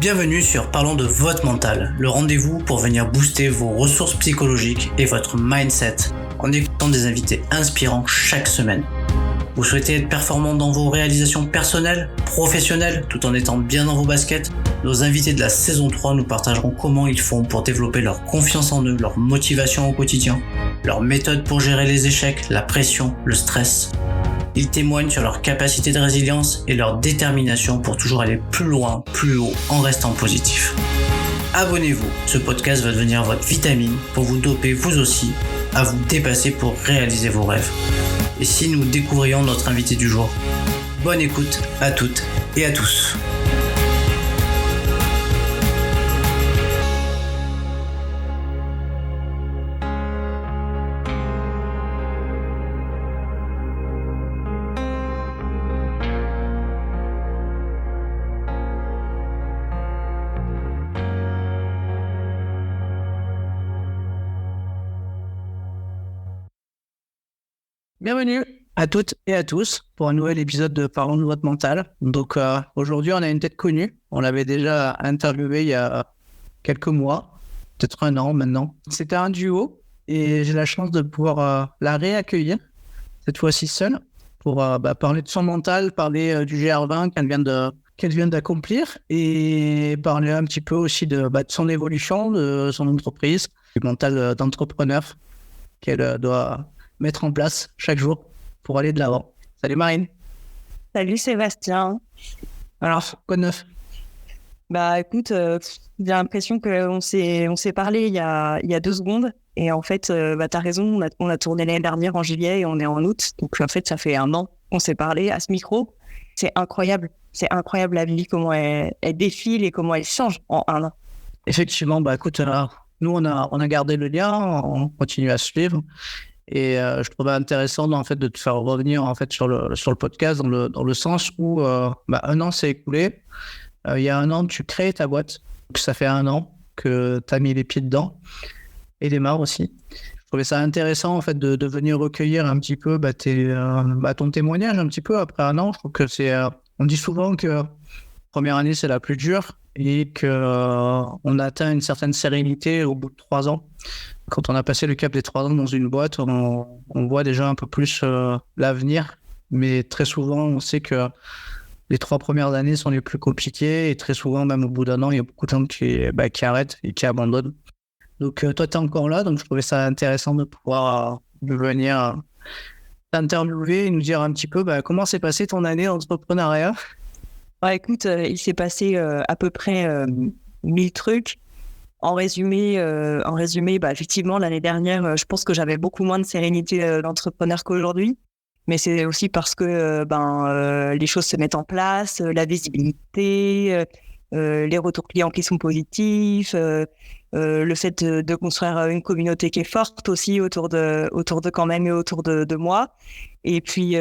Bienvenue sur Parlons de votre mental, le rendez-vous pour venir booster vos ressources psychologiques et votre mindset en écoutant des invités inspirants chaque semaine. Vous souhaitez être performant dans vos réalisations personnelles, professionnelles, tout en étant bien dans vos baskets? Nos invités de la saison 3 nous partageront comment ils font pour développer leur confiance en eux, leur motivation au quotidien, leurs méthodes pour gérer les échecs, la pression, le stress. Ils témoignent sur leur capacité de résilience et leur détermination pour toujours aller plus loin, plus haut, en restant positif. Abonnez-vous, ce podcast va devenir votre vitamine pour vous doper vous aussi à vous dépasser pour réaliser vos rêves. Et si nous découvrions notre invité du jour? Bonne écoute à toutes et à tous. Bienvenue à toutes et à tous pour un nouvel épisode de Parlons de votre mental. Donc aujourd'hui, on a une tête connue. On l'avait déjà interviewé il y a quelques mois, peut-être un an maintenant. C'était un duo et j'ai la chance de pouvoir la réaccueillir, cette fois-ci seule, pour parler de son mental, parler du GR20 qu'elle vient d'accomplir et parler un petit peu aussi de son évolution, de son entreprise, du mental d'entrepreneur qu'elle doit mettre en place chaque jour pour aller de l'avant. Salut Marine. Salut Sébastien. Alors, quoi de neuf? Écoute, j'ai l'impression qu'on s'est parlé il y a 2 secondes. Et en fait, t'as raison, on a tourné l'année dernière en juillet et on est en août. Donc en fait, ça fait 1 an qu'on s'est parlé à ce micro. C'est incroyable la vie, comment elle défile et comment elle change en 1 an. Effectivement, écoute, nous on a gardé le lien, on continue à suivre. Et je trouvais intéressant en fait de te faire revenir en fait sur le podcast dans le sens où 1 an s'est écoulé. Il y a 1 an, tu crées ta boîte. Donc, ça fait 1 an que tu as mis les pieds dedans et démarre aussi. Je trouvais ça intéressant en fait de venir recueillir un petit peu ton témoignage un petit peu après 1 an. Je trouve que on dit souvent que la première année c'est la plus dure et que on atteint une certaine sérénité au bout de 3 ans. Quand on a passé le cap des 3 ans dans une boîte, on voit déjà un peu plus l'avenir. Mais très souvent, on sait que les 3 premières années sont les plus compliquées. Et très souvent, même au bout d'1 an, il y a beaucoup de gens qui arrêtent et qui abandonnent. Donc, toi, tu es encore là. Donc, je trouvais ça intéressant de pouvoir venir t'interviewer et nous dire un petit peu comment s'est passée ton année d'entrepreneuriat. Écoute, il s'est passé à peu près 1000 trucs. En résumé, effectivement, l'année dernière, je pense que j'avais beaucoup moins de sérénité d'entrepreneur qu'aujourd'hui. Mais c'est aussi parce que les choses se mettent en place, la visibilité, les retours clients qui sont positifs, le fait de construire une communauté qui est forte aussi autour de quand même et autour de moi. Et puis,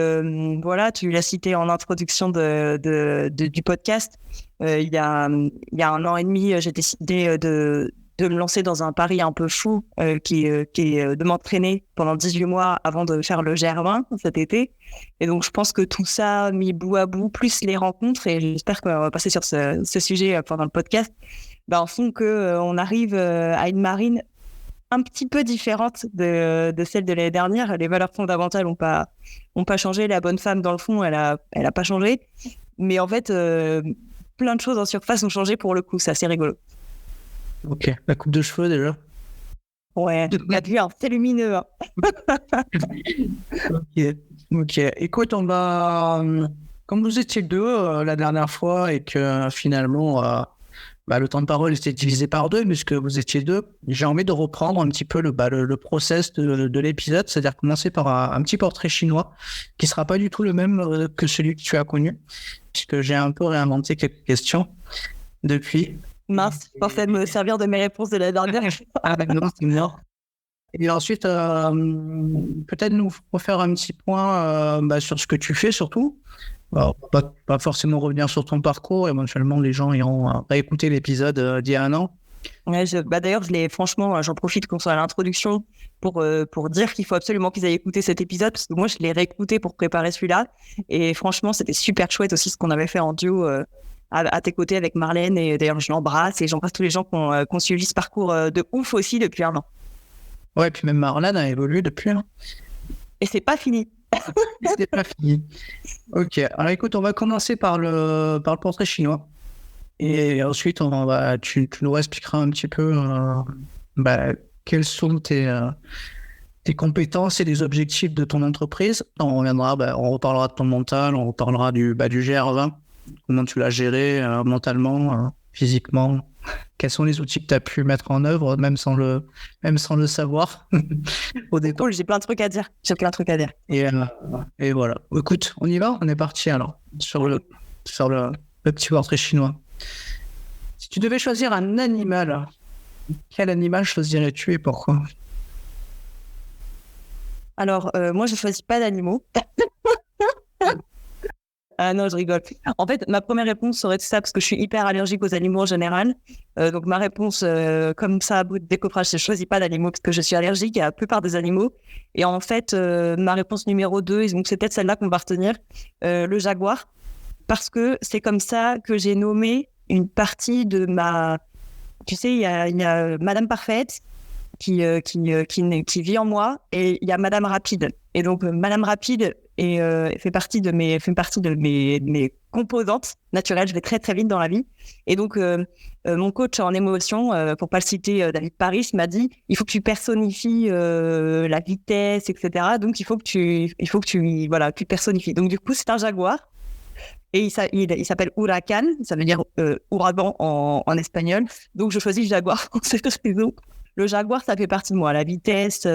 tu l'as cité en introduction du podcast. Il y a 1 an et demi, j'ai décidé de me lancer dans un pari un peu fou qui est de m'entraîner pendant 18 mois avant de faire le GR20 cet été. Et donc, je pense que tout ça, mis bout à bout, plus les rencontres, et j'espère qu'on va passer sur ce sujet pendant le podcast, font qu'on arrive à une Marine un petit peu différente de celle de l'année dernière. Les valeurs fondamentales n'ont pas changé. La bonne femme, dans le fond, elle a pas changé. Mais en fait, plein de choses en surface ont changé pour le coup. C'est assez rigolo. Ok, la coupe de cheveux déjà. Ouais, c'est lumineux. Hein. Ok. Écoute, comme vous étiez 2 la dernière fois et que finalement le temps de parole était divisé par 2, puisque vous étiez 2, j'ai envie de reprendre un petit peu le process de l'épisode, c'est-à-dire commencer par un petit portrait chinois qui sera pas du tout le même que celui que tu as connu, puisque j'ai un peu réinventé quelques questions depuis. Mince, je pensais me servir de mes réponses de la dernière. Non. Et ensuite, peut-être nous refaire un petit point sur ce que tu fais surtout. Alors, pas forcément revenir sur ton parcours, éventuellement les gens iront réécouter l'épisode d'il y a 1 an. Ouais, d'ailleurs, j'en profite qu'on soit à l'introduction pour dire qu'il faut absolument qu'ils aillent écouter cet épisode, parce que moi, je l'ai réécouté pour préparer celui-là. Et franchement, c'était super chouette aussi ce qu'on avait fait en duo à tes côtés avec Marlène. Et d'ailleurs, je l'embrasse et j'embrasse tous les gens qui ont suivi ce parcours de ouf aussi depuis 1 an. Ouais, puis même Marlène a évolué depuis. Hein. Et c'est pas fini. C'est pas fini. Ok, alors écoute, on va commencer par le portrait chinois. Et ensuite, tu nous expliqueras un petit peu quelles sont tes compétences et les objectifs de ton entreprise. On reviendra, on reparlera de ton mental, on reparlera du GR20, comment tu l'as géré mentalement, physiquement. Quels sont les outils que tu as pu mettre en œuvre, même sans le savoir au départ. Cool, j'ai plein de trucs à dire. Et voilà. Écoute, on y va. On est parti alors sur le petit portrait chinois. Si tu devais choisir un animal, quel animal choisirais-tu et pourquoi? Alors, moi, je ne choisis pas d'animaux. Ah non, je rigole. En fait, ma première réponse serait ça parce que je suis hyper allergique aux animaux en général. Donc, ma réponse, comme ça, à bout de décoffrage, c'est je ne choisis pas d'animaux parce que je suis allergique à la plupart des animaux. Et en fait, ma réponse numéro 2, et donc c'est peut-être celle-là qu'on va retenir, le jaguar. Parce que c'est comme ça que j'ai nommé une partie de ma... Tu sais, il y a Madame Parfaite qui vit en moi et il y a Madame Rapide. Et donc, Madame Rapide fait partie de mes composantes naturelles. Je vais très, très vite dans la vie. Et donc, mon coach en émotion, pour pas le citer, David Paris, m'a dit il faut que tu personnifies la vitesse, etc. Donc, il faut que tu personnifies. Donc, du coup, c'est un jaguar. Et il s'appelle Huracan, ça veut dire ouragan en espagnol. Donc, je choisis le jaguar pour cette raison. Le jaguar, ça fait partie de moi. La vitesse,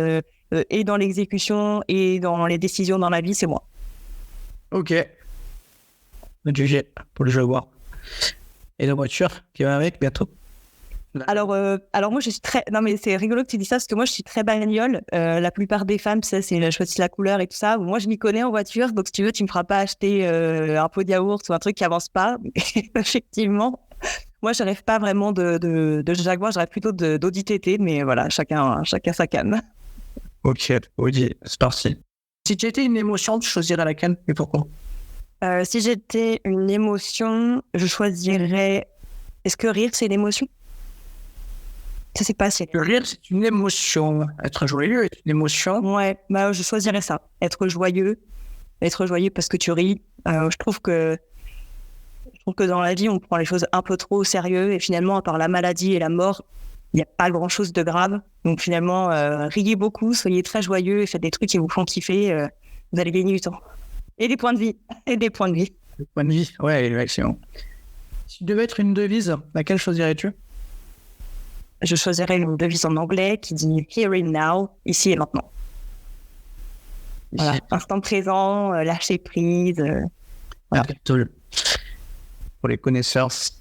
et dans l'exécution, et dans les décisions dans la vie, c'est moi. Ok. Jugé pour le jaguar. Et la voiture qui va avec bientôt? Alors moi, je suis très... Non, mais c'est rigolo que tu dis ça, parce que moi, je suis très bagnole. La plupart des femmes, ça, c'est choisissent la couleur et tout ça. Moi, je m'y connais en voiture, donc si tu veux, tu me feras pas acheter un pot de yaourt ou un truc qui avance pas. Effectivement, moi, je rêve pas vraiment de Jaguar, je rêve plutôt d'Audi TT, mais voilà, chacun sa canne. Ok, Audi, c'est parti. Si tu étais une émotion, tu choisirais laquelle et pourquoi? Si j'étais une émotion, je choisirais... Est-ce que rire, c'est une émotion? Je sais pas si... Le rire, c'est une émotion. Être joyeux est une émotion. Ouais, je choisirais ça. Être joyeux parce que tu ris. Je trouve que dans la vie, on prend les choses un peu trop au sérieux et finalement, à part la maladie et la mort, il n'y a pas grand-chose de grave. Donc finalement, riez beaucoup, soyez très joyeux et faites des trucs qui vous font kiffer. Vous allez gagner du temps. Et des points de vie. Des points de vie, ouais, excellent. Si tu devais être une devise, laquelle choisirais-tu? Je choisirais une devise en anglais qui dit « Here and now », ici et maintenant. Voilà, instant présent, lâcher prise. Voilà. Pour les connaisseurs. Si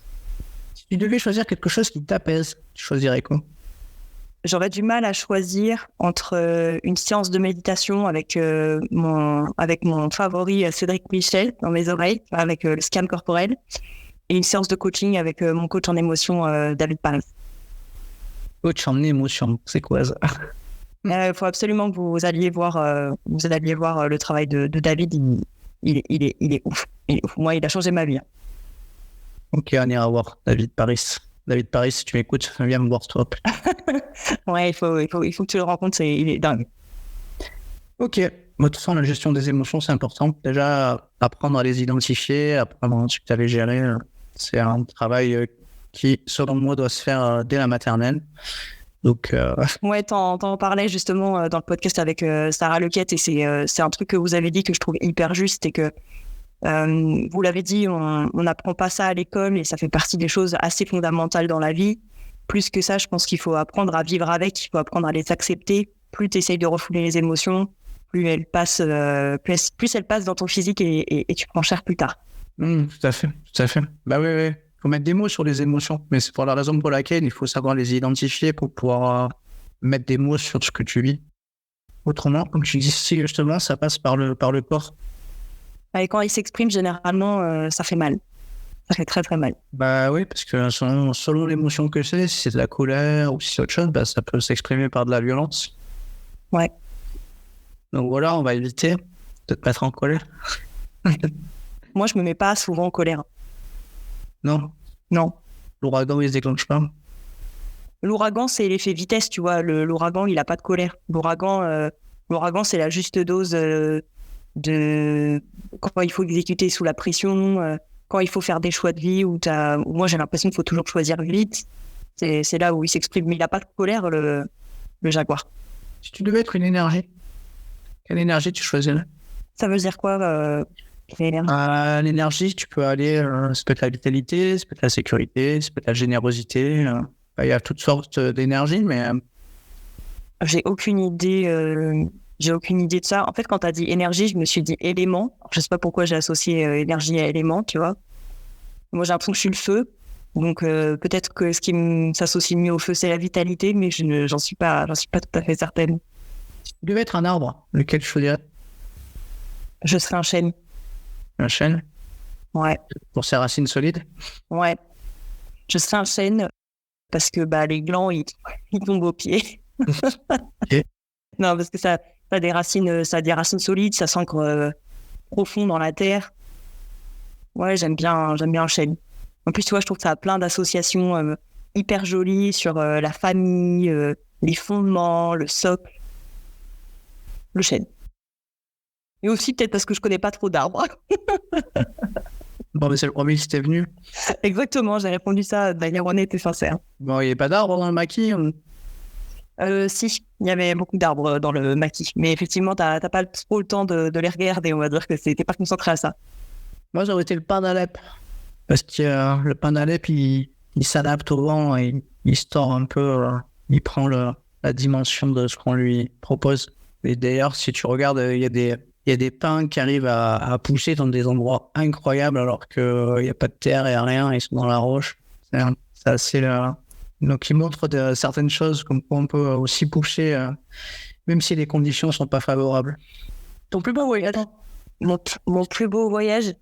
tu devais choisir quelque chose qui t'apaise, tu choisirais quoi? J'aurais du mal à choisir entre une séance de méditation avec mon favori Cédric Michel dans mes oreilles, avec le scan corporel, et une séance de coaching avec mon coach en émotion David Paris. Coach en émotion, c'est quoi ça? Il faut absolument que vous alliez voir le travail de David. Il est ouf. Moi, il a changé ma vie. Ok, on ira voir David Paris. David Paris, si tu m'écoutes, viens me voir toi. Ouais, il faut que tu le rencontres, il est dingue. Ok. De toute façon, la gestion des émotions, c'est important. Déjà, apprendre à les identifier, apprendre à ensuite à les gérer, c'est un travail qui, selon moi, doit se faire dès la maternelle. Donc, ouais, t'en parlais justement dans le podcast avec Sarah Lequette, et c'est un truc que vous avez dit que je trouve hyper juste, et que vous l'avez dit, on n'apprend pas ça à l'école, et ça fait partie des choses assez fondamentales dans la vie. Plus que ça, je pense qu'il faut apprendre à vivre avec, il faut apprendre à les accepter. Plus tu essayes de refouler les émotions, plus elles passent dans ton physique, et tu prends cher plus tard. Tout à fait. Bah oui. Il faut mettre des mots sur les émotions, mais c'est pour la raison pour laquelle il faut savoir les identifier pour pouvoir mettre des mots sur ce que tu vis. Autrement, comme tu dis, justement, ça passe par le corps. Et quand il s'exprime, généralement, ça fait mal. Ça fait très, très mal. Bah oui, parce que selon l'émotion que c'est, si c'est de la colère ou si c'est autre chose, ça peut s'exprimer par de la violence. Ouais. Donc voilà, on va éviter de te mettre en colère. Moi, je me mets pas souvent en colère. Non. Non. L'ouragan, il se déclenche pas. L'ouragan, c'est l'effet vitesse, tu vois. L'ouragan, il a pas de colère. L'ouragan, c'est la juste dose de quand il faut exécuter sous la pression, quand il faut faire des choix de vie où moi, j'ai l'impression qu'il faut toujours choisir vite. C'est là où il s'exprime. Mais il a pas de colère, le jaguar. Si tu devais être une énergie, quelle énergie tu choisirais? Ça veut dire quoi, l'énergie? L'énergie, tu peux aller, ça peut être la vitalité, ça peut être la sécurité, ça peut être la générosité. Il y a toutes sortes d'énergies, mais J'ai aucune idée. J'ai aucune idée de ça. En fait, quand tu as dit énergie, je me suis dit élément. Alors, je sais pas pourquoi j'ai associé énergie à élément, tu vois. Moi, j'ai l'impression que je suis le feu. Donc, peut-être que ce qui s'associe mieux au feu, c'est la vitalité, mais j'en suis pas tout à fait certaine. si tu devais être un arbre, lequel tu choisirais? Je serais un chêne. Un chêne, Ouais. pour ses racines solides. Ouais. Je serais un chêne parce que les glands, ils tombent aux pieds. Ok. Non, parce que ça a des racines solides, ça s'ancre profond dans la terre. Ouais, j'aime bien le chêne. En plus, tu vois, je trouve que ça a plein d'associations hyper jolies sur la famille, les fondements, le socle, le chêne. Et aussi peut-être parce que je connais pas trop d'arbres. Bon, mais c'est le premier qui t'est venu. Exactement, j'ai répondu ça de manière honnête et sincère. Bon, il n'y a pas d'arbre dans le maquis. Si, il y avait beaucoup d'arbres dans le maquis. Mais effectivement, t'as pas trop le temps de les regarder. On va dire que t'es pas concentré à ça. Moi, j'aurais été le pin d'Alep. Parce que le pin d'Alep, il s'adapte au vent et il se tord un peu. Il prend la dimension de ce qu'on lui propose. Et d'ailleurs, si tu regardes, il y a des pins qui arrivent à pousser dans des endroits incroyables alors qu'il n'y a pas de terre, il n'y a rien, ils sont dans la roche. C'est assez... Donc, il montre certaines choses comme quoi on peut aussi pousser, même si les conditions ne sont pas favorables. Ton plus beau voyage? Mon plus beau voyage.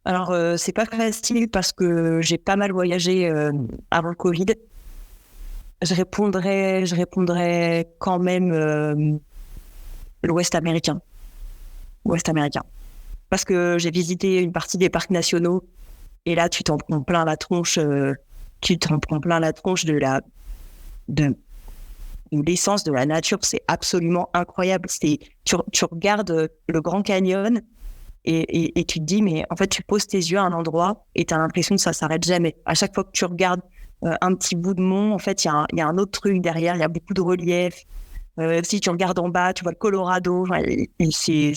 Alors, c'est pas facile parce que j'ai pas mal voyagé avant le Covid. Je répondrais quand même l'Ouest américain. Parce que j'ai visité une partie des parcs nationaux et là, tu t'en prends plein la tronche. De l'essence de la nature. C'est absolument incroyable. Tu regardes le Grand Canyon et tu te dis, mais en fait, tu poses tes yeux à un endroit et tu as l'impression que ça s'arrête jamais. À chaque fois que tu regardes un petit bout de mont, en fait, il y a un autre truc derrière, il y a beaucoup de relief. Si tu regardes en bas, tu vois le Colorado. C'est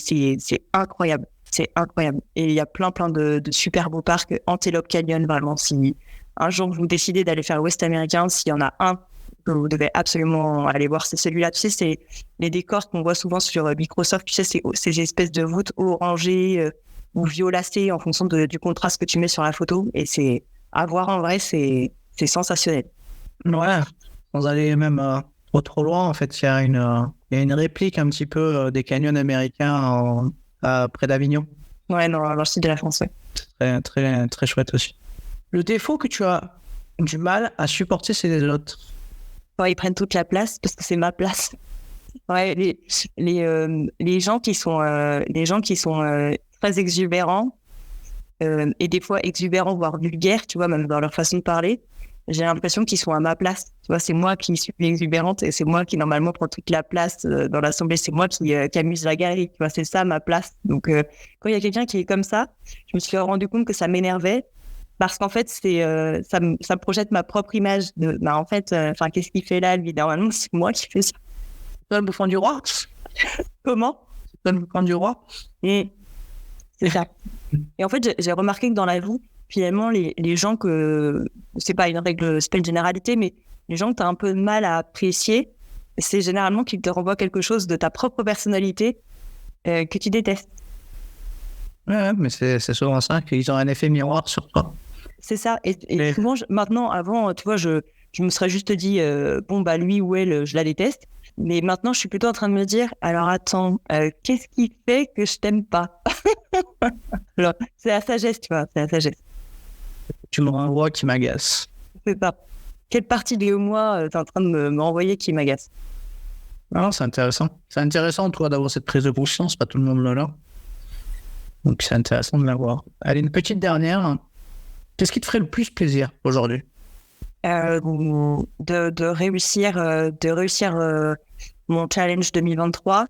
incroyable. C'est incroyable. Et il y a plein de super beaux parcs. Antelope Canyon, vraiment, si un jour vous décidez d'aller faire l'Ouest américain, s'il y en a un que vous devez absolument aller voir, c'est celui-là. Tu sais, c'est les décors qu'on voit souvent sur Microsoft. Tu sais, c'est ces espèces de voûtes orangées ou violacées en fonction du contraste que tu mets sur la photo. Et c'est à voir en vrai, c'est sensationnel. Ouais, sans aller même trop loin, en fait, il y a une réplique un petit peu des canyons américains près d'Avignon. Ouais, dans le sud de la France, ouais. Très, très, très chouette aussi. Le défaut que tu as du mal à supporter, c'est les autres. Ouais, ils prennent toute la place parce que c'est ma place. Ouais, les gens qui sont très exubérants et des fois exubérants voire vulgaires, tu vois, même dans leur façon de parler, j'ai l'impression qu'ils sont à ma place. Tu vois, c'est moi qui suis exubérante et c'est moi qui normalement prends toute la place dans l'assemblée. C'est moi qui amuse la galerie. Tu vois, c'est ça ma place. Donc quand il y a quelqu'un qui est comme ça, je me suis rendu compte que ça m'énervait. Parce qu'en fait, ça me projette ma propre image. En fait, qu'est-ce qu'il fait là, lui? Normalement, c'est moi qui fais ça. C'est toi le bouffon du roi? Comment? C'est toi le bouffon du roi? Et c'est ça. Et en fait, j'ai remarqué que dans la vie, finalement, les gens que... C'est pas une généralité, mais les gens que tu as un peu de mal à apprécier, c'est généralement qu'ils te renvoient quelque chose de ta propre personnalité que tu détestes. Ouais, mais c'est souvent ça, qu'ils ont un effet miroir sur toi. C'est ça. Et souvent, maintenant, avant, tu vois, je me serais juste dit, lui ou elle, je la déteste. Mais maintenant, je suis plutôt en train de me dire, alors attends, qu'est-ce qui fait que je t'aime pas? Alors, c'est la sagesse, tu vois, c'est la sagesse. Tu me renvoies qui m'agace. C'est ça. Quelle partie de moi t'es en train de me renvoyer qui m'agace? Non, c'est intéressant. C'est intéressant, toi, d'avoir cette prise de conscience. Pas tout le monde l'a. Donc, c'est intéressant de l'avoir. Allez, une petite dernière. Qu'est-ce qui te ferait le plus plaisir aujourd'hui? De réussir mon challenge 2023.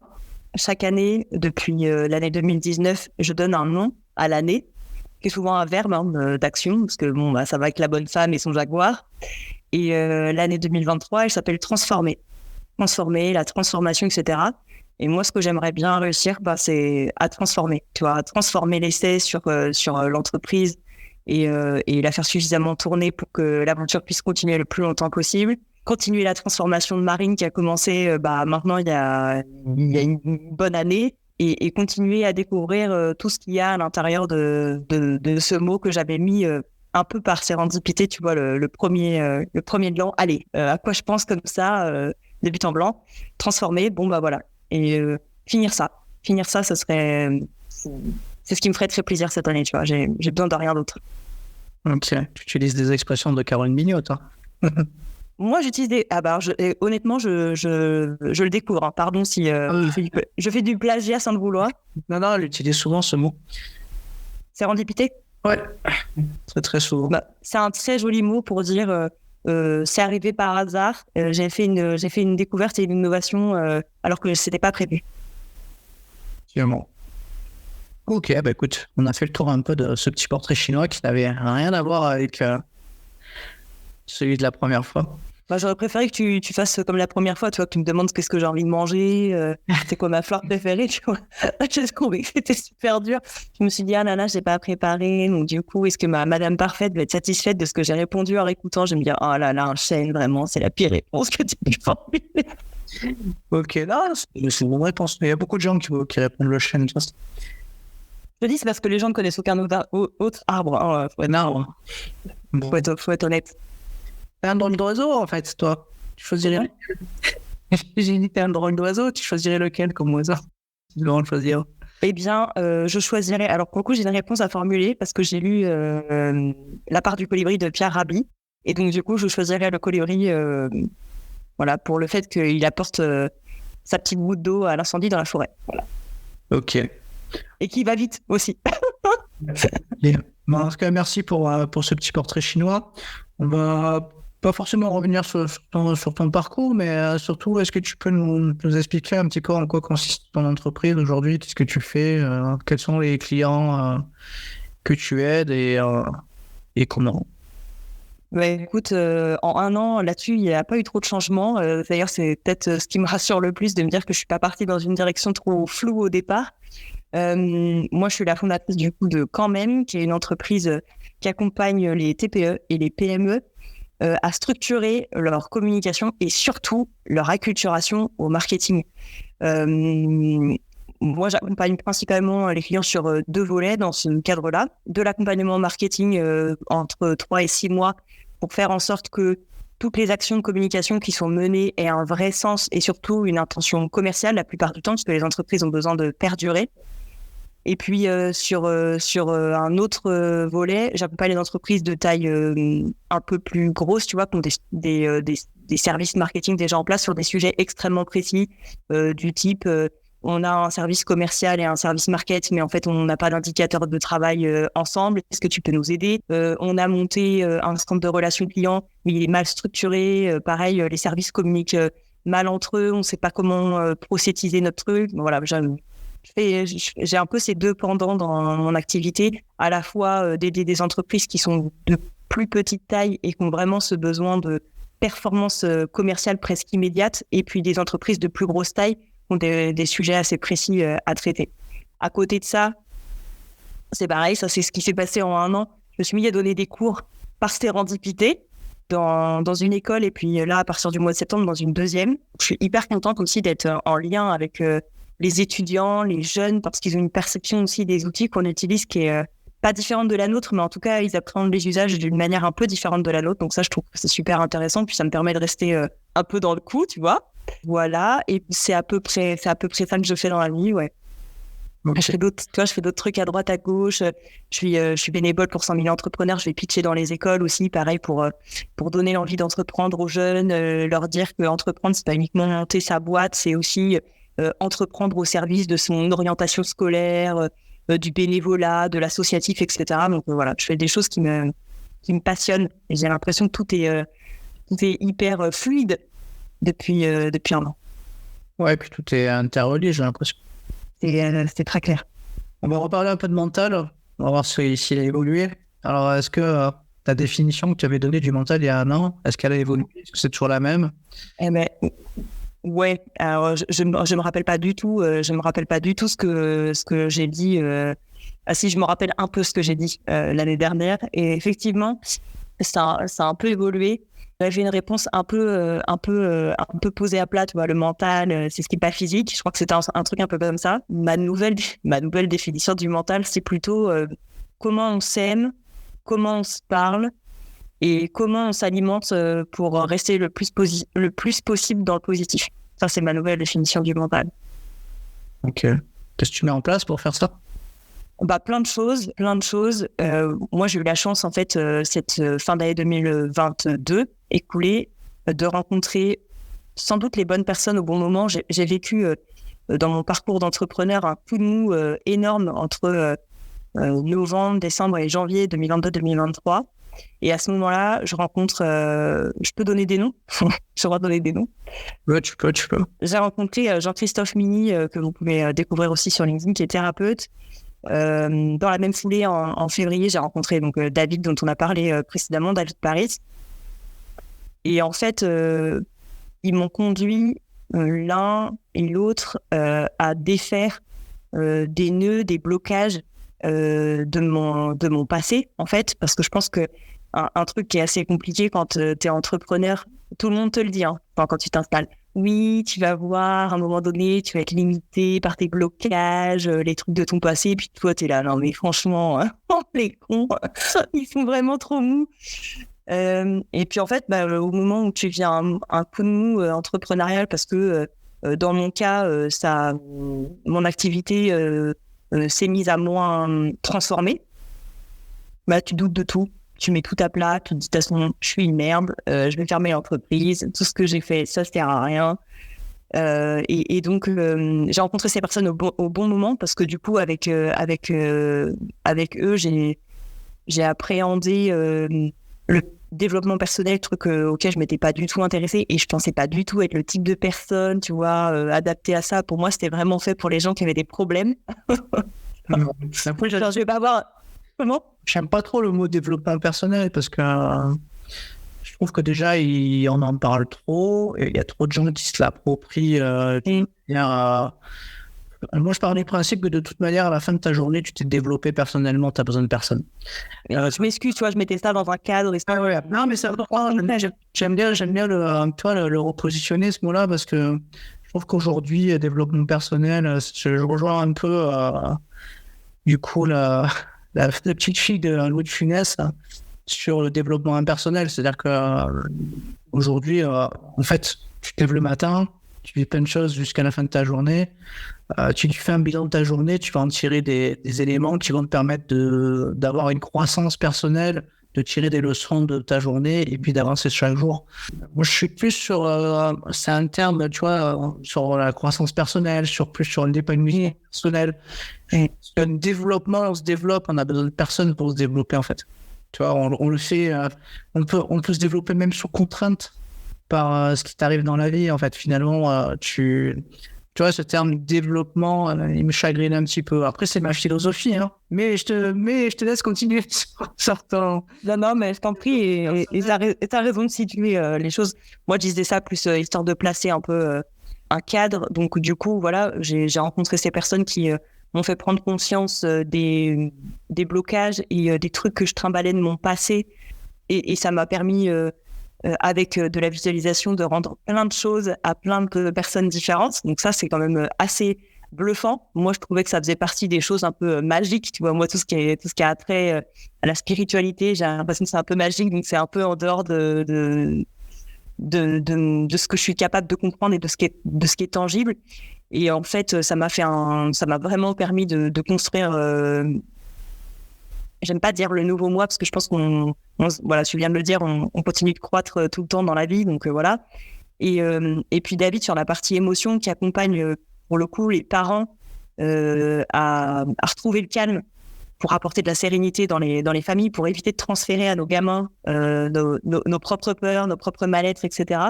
Chaque année, depuis l'année 2019, je donne un nom à l'année, qui est souvent un verbe d'action, parce que ça va avec la bonne femme et son jaguar. Et l'année 2023, elle s'appelle transformer. Transformer, la transformation, etc. Et moi, ce que j'aimerais bien réussir, c'est à transformer. Tu vois, à transformer l'essai sur l'entreprise et la faire suffisamment tourner pour que l'aventure puisse continuer le plus longtemps possible. Continuer la transformation de Marine qui a commencé maintenant il y a une bonne année et continuer à découvrir tout ce qu'il y a à l'intérieur de ce mot que j'avais mis un peu par sérendipité, tu vois, le premier de l'an. Allez, à quoi je pense comme ça, début en blanc, transformer, voilà. Et finir ça, ce serait... C'est ce qui me ferait très plaisir cette année, tu vois. J'ai besoin de rien d'autre. Ok, tu utilises des expressions de Caroline Mignot, toi. Moi, j'utilise des... honnêtement, je le découvre. Hein. Pardon si je fais du plagiat sans le vouloir. Non, elle utilise souvent ce mot. Sérendipité ? Ouais, très très souvent. C'est un très joli mot pour dire c'est arrivé par hasard. J'ai fait une découverte et une innovation alors que c'était pas prévu. Effectivement. Ok, écoute, on a fait le tour un peu de ce petit portrait chinois qui n'avait rien à voir avec celui de la première fois. J'aurais préféré que tu fasses comme la première fois, tu vois, que tu me demandes qu'est-ce que j'ai envie de manger, c'est quoi ma fleur préférée, tu vois. J'ai trouvé que c'était super dur. Je me suis dit, nana, je n'ai pas préparé, donc du coup, est-ce que ma Madame Parfaite va être satisfaite de ce que j'ai répondu en réécoutant? Je vais me dire, oh là là, un chêne, vraiment, c'est la pire réponse que tu peux formuler. Ok, là, c'est une bonne réponse. Il y a beaucoup de gens qui répondent le chêne. Je te dis, c'est parce que les gens ne connaissent aucun autre arbre. Faut être arbre. Faut être honnête. T'es un drôle d'oiseau, en fait, toi. Tu choisirais... J'ai dit, t'es un drôle d'oiseau, tu choisirais lequel comme oiseau? Tu dois en choisir. Eh bien, je choisirais... Alors, pour le coup, j'ai une réponse à formuler parce que j'ai lu La part du colibri de Pierre Rabhi. Et donc, du coup, je choisirais le colibri pour le fait qu'il apporte sa petite goutte d'eau à l'incendie dans la forêt. Voilà. Ok. Et qui va vite aussi. En tout cas, merci pour ce petit portrait chinois. On va pas forcément revenir sur ton parcours, mais surtout, est-ce que tu peux nous expliquer un petit peu en quoi consiste ton entreprise aujourd'hui? Qu'est-ce que tu fais? Quels sont les clients que tu aides et comment? Écoute, en un an, là-dessus, il n'y a pas eu trop de changements. D'ailleurs, c'est peut-être ce qui me rassure le plus de me dire que je ne suis pas partie dans une direction trop floue au départ. Moi, je suis la fondatrice du coup de Quand même, qui est une entreprise qui accompagne les TPE et les PME à structurer leur communication et surtout leur acculturation au marketing. Moi, j'accompagne principalement les clients sur 2 volets dans ce cadre-là. De l'accompagnement marketing entre 3 et 6 mois pour faire en sorte que toutes les actions de communication qui sont menées aient un vrai sens et surtout une intention commerciale la plupart du temps, parce que les entreprises ont besoin de perdurer. Et puis, sur un autre volet, j'accompagne les entreprises de taille un peu plus grosse, tu vois, qui ont des services marketing déjà en place sur des sujets extrêmement précis, du type, on a un service commercial et un service market, mais en fait, on n'a pas d'indicateur de travail ensemble. Est-ce que tu peux nous aider? On a monté un centre de relations clients, mais il est mal structuré. Pareil, les services communiquent mal entre eux. On ne sait pas comment procétiser notre truc. Voilà, j'ai un peu ces 2 pendants dans mon activité, à la fois d'aider des entreprises qui sont de plus petite taille et qui ont vraiment ce besoin de performance commerciale presque immédiate, et puis des entreprises de plus grosse taille qui ont des sujets assez précis à traiter. À côté de ça, c'est pareil, ça c'est ce qui s'est passé en un an. Je me suis mis à donner des cours par sérendipité dans une école, et puis là, à partir du mois de septembre, dans une deuxième. Je suis hyper contente aussi d'être en lien avec les étudiants, les jeunes, parce qu'ils ont une perception aussi des outils qu'on utilise qui est pas différente de la nôtre, mais en tout cas, ils appréhendent les usages d'une manière un peu différente de la nôtre. Donc ça, je trouve que c'est super intéressant. Puis ça me permet de rester un peu dans le coup, tu vois. Voilà. Et c'est à peu près ça que je fais dans la vie, ouais. Okay. Je fais d'autres trucs à droite, à gauche. Je suis bénévole pour 100 000 entrepreneurs. Je vais pitcher dans les écoles aussi, pareil, pour donner l'envie d'entreprendre aux jeunes, leur dire que entreprendre, c'est pas uniquement monter sa boîte, c'est aussi entreprendre au service de son orientation scolaire, du bénévolat, de l'associatif, etc. Donc voilà, je fais des choses qui me qui me passionne. Et j'ai l'impression que tout est hyper fluide depuis un an. Ouais, et puis tout est interrelié, j'ai l'impression. C'est très clair. On va reparler un peu de mental. On va voir s'il a évolué. Alors, est-ce que ta définition que tu avais donnée du mental il y a un an, est-ce qu'elle a évolué? Est-ce que c'est toujours la même? Eh ben, ouais. Alors, je me rappelle pas du tout. Je me rappelle pas du tout ce que j'ai dit. Ah si, je me rappelle un peu ce que j'ai dit l'année dernière. Et effectivement, ça a un peu évolué. J'avais une réponse un peu posée à plat, tu vois, le mental, c'est ce qui n'est pas physique. Je crois que c'était un truc un peu comme ça. Ma nouvelle définition du mental, c'est plutôt comment on s'aime, comment on se parle et comment on s'alimente pour rester le plus possible dans le positif. Ça, c'est ma nouvelle définition du mental. Ok. Qu'est-ce que tu mets en place pour faire ça? Plein de choses. Moi, j'ai eu la chance, en fait, cette fin d'année 2022 écoulée, de rencontrer sans doute les bonnes personnes au bon moment. J'ai vécu dans mon parcours d'entrepreneur un coup de mou énorme entre novembre, décembre et janvier 2022-2023. Et à ce moment-là, je rencontre... je peux donner des noms? Je dois donner des noms. Ouais, tu peux. J'ai rencontré Jean-Christophe Mini, que vous pouvez découvrir aussi sur LinkedIn, qui est thérapeute. Dans la même foulée, en février, j'ai rencontré donc David, dont on a parlé précédemment, David Paris. Et en fait, ils m'ont conduit l'un et l'autre à défaire des nœuds, des blocages de mon passé, en fait, parce que je pense que un truc qui est assez compliqué quand tu es entrepreneur, tout le monde te le dit, hein, quand tu t'installes. Oui, tu vas voir, à un moment donné, tu vas être limité par tes blocages, les trucs de ton passé, puis toi, t'es là, non mais franchement, les cons, ils sont vraiment trop mous. Et puis en fait, au moment où tu viens un coup de mou entrepreneurial, parce que dans mon cas, mon activité s'est mise à moins transformer, tu doutes de tout. Tu mets tout à plat, tu te dis de toute façon, je suis une merde, je vais fermer l'entreprise, tout ce que j'ai fait, ça sert à rien. Et donc, j'ai rencontré ces personnes au bon moment parce que du coup, avec eux, j'ai appréhendé le développement personnel, truc auquel je m'étais pas du tout intéressée et je pensais pas du tout être le type de personne, tu vois, adapté à ça. Pour moi, c'était vraiment fait pour les gens qui avaient des problèmes. Je vais pas avoir... Comment? J'aime pas trop le mot développement personnel parce que je trouve que déjà on en parle trop et il y a trop de gens qui se l'approprient. Moi, je pars du principe que de toute manière, à la fin de ta journée, tu t'es développé personnellement, tu n'as besoin de personne. Je m'excuse, tu vois, je mettais ça dans un cadre. Non, mais ça, j'aime bien le repositionner ce mot-là parce que je trouve qu'aujourd'hui, développement personnel, je rejoins un peu du coup la petite fille de Louis de Funès sur le développement impersonnel. C'est-à-dire que aujourd'hui, en fait, tu te lèves le matin, tu fais plein de choses jusqu'à la fin de ta journée. Tu fais un bilan de ta journée, tu vas en tirer des éléments qui vont te permettre d'avoir une croissance personnelle, de tirer des leçons de ta journée et puis d'avancer chaque jour. Moi, je suis plus sur, c'est un terme, tu vois, sur la croissance personnelle, plus sur l'épanouissement personnel. Un développement, on se développe, on a besoin de personne pour se développer, en fait. Tu vois, on le fait, on peut se développer même sous contrainte par ce qui t'arrive dans la vie, en fait. Finalement, tu vois, ce terme développement, il me chagrine un petit peu. Après, c'est ma philosophie, hein. Mais je te laisse continuer sur certains. Non, mais je t'en prie, et t'as raison de situer les choses. Moi, je disais ça plus histoire de placer un peu un cadre. Donc, du coup, voilà, j'ai rencontré ces personnes qui m'ont fait prendre conscience des blocages et des trucs que je trimballais de mon passé. Et ça m'a permis... avec de la visualisation, de rendre plein de choses à plein de personnes différentes. Donc ça, c'est quand même assez bluffant. Moi, je trouvais que ça faisait partie des choses un peu magiques. Tu vois, moi, tout ce qui a attrait à la spiritualité, j'ai l'impression que c'est un peu magique. Donc c'est un peu en dehors de ce que je suis capable de comprendre et de ce qui est tangible. Et en fait, ça m'a vraiment permis de construire... J'aime pas dire le nouveau moi parce que je pense voilà, tu viens de le dire, on continue de croître tout le temps dans la vie, donc voilà. Et puis David sur la partie émotion qui accompagne pour le coup les parents à retrouver le calme pour apporter de la sérénité dans les familles, pour éviter de transférer à nos gamins nos propres peurs, nos propres mal-être, etc.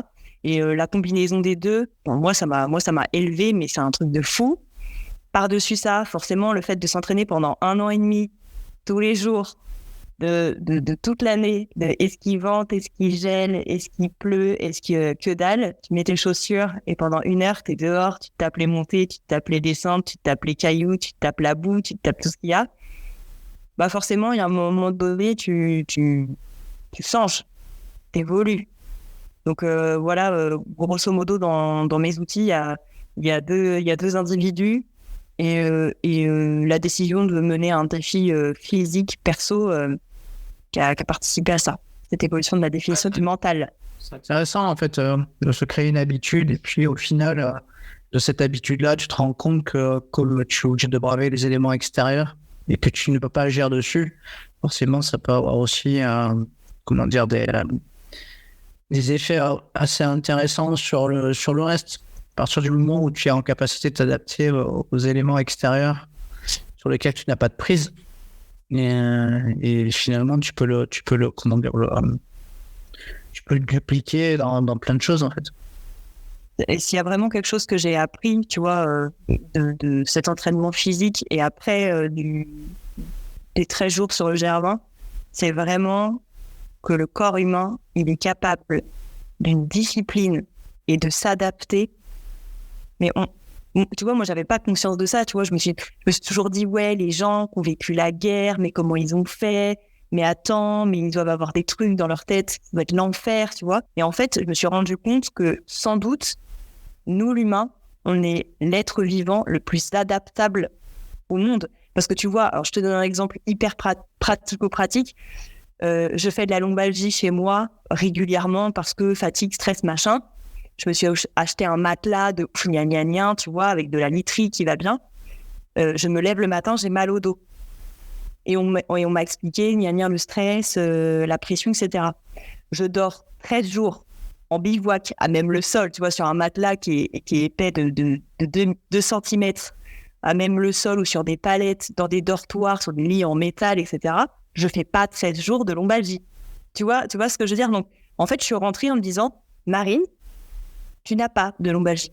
Et la combinaison des deux, bon, moi ça m'a élevé, mais c'est un truc de fou. Par-dessus ça, forcément, le fait de s'entraîner pendant 1 an et demi, tous les jours, de toute l'année, est-ce qu'il vente, est-ce qu'il gèle, est-ce qu'il pleut, est-ce que dalle, tu mets tes chaussures et pendant 1 heure, tu es dehors, tu te tapes les montées, tu te tapes les descentes, tu te tapes les cailloux, tu te tapes la boue, tu te tapes tout ce qu'il y a. Bah forcément, il y a un moment donné, tu changes, tu évolues. Donc voilà, grosso modo, dans mes outils, il y a deux individus et la décision de mener un défi physique, perso, qui a participé à ça, cette évolution de la définition du mental. C'est intéressant, en fait, de se créer une habitude. Et puis, au final, de cette habitude-là, tu te rends compte que comme tu es obligé de braver les éléments extérieurs et que tu ne peux pas agir dessus, forcément, ça peut avoir aussi, des effets assez intéressants sur le reste. À partir du moment où tu es en capacité de t'adapter aux éléments extérieurs sur lesquels tu n'as pas de prise, et finalement tu peux le dupliquer dans plein de choses en fait. Et s'il y a vraiment quelque chose que j'ai appris, tu vois, de cet entraînement physique et après des 13 jours sur le GR20, c'est vraiment que le corps humain, il est capable d'une discipline et de s'adapter. Mais tu vois, moi, j'avais pas conscience de ça, tu vois. Je me suis toujours dit, ouais, les gens qui ont vécu la guerre, mais comment ils ont fait? Mais attends, mais ils doivent avoir des trucs dans leur tête, ça doit être l'enfer, tu vois. Et en fait, je me suis rendu compte que, sans doute, nous, l'humain, on est l'être vivant le plus adaptable au monde. Parce que tu vois, alors je te donne un exemple hyper pratico-pratique. Je fais de la lombalgie chez moi régulièrement parce que fatigue, stress, machin. Je me suis acheté un matelas de gna gna gna, tu vois, avec de la literie qui va bien. Je me lève le matin, j'ai mal au dos. Et on m'a expliqué, gna gna, le stress, la pression, etc. Je dors 13 jours en bivouac, à même le sol, tu vois, sur un matelas qui est épais de 2 cm, à même le sol ou sur des palettes, dans des dortoirs, sur des lits en métal, etc. Je fais pas 13 jours de lombalgie. Tu vois ce que je veux dire? Donc, en fait, je suis rentrée en me disant, Marine, tu n'as pas de lombalgie.